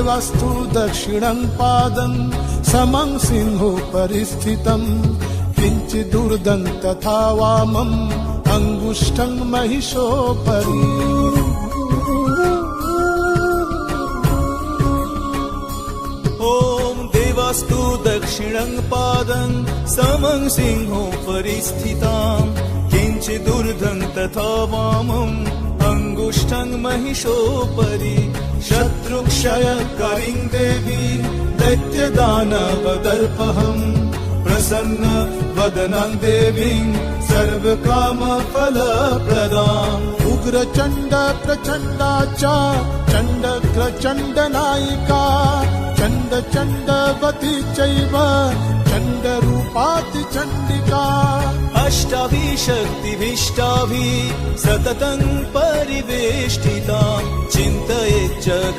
देवास्तु दक्षिणं पादं समं सिंहोपरि स्थितं किञ्चिदूर्ध्वं तथा वामम् अङ्गुष्ठं महिषोपरि। ॐ देवास्तु दक्षिणं पादं समं सिंहोपरि स्थितां किञ्चिदूर्ध्वं तथा वामम् अङ्गुष्ठं महिषोपरि। शत्रुक्षयकरीं देवी दैत्यदानवदर्पहम् प्रसन्न वदनं देवीं सर्वकामफलप्रदाम्। उग्रचण्ड प्रचण्डा च चण्डग्रचण्डनायिका चण्ड चण्डवती चैव चण्डरूपाति चण्डिका। अष्टाभिः शक्तिभिष्टाभिः सततं परिवेष्टितां चिन्तयेत् जगत्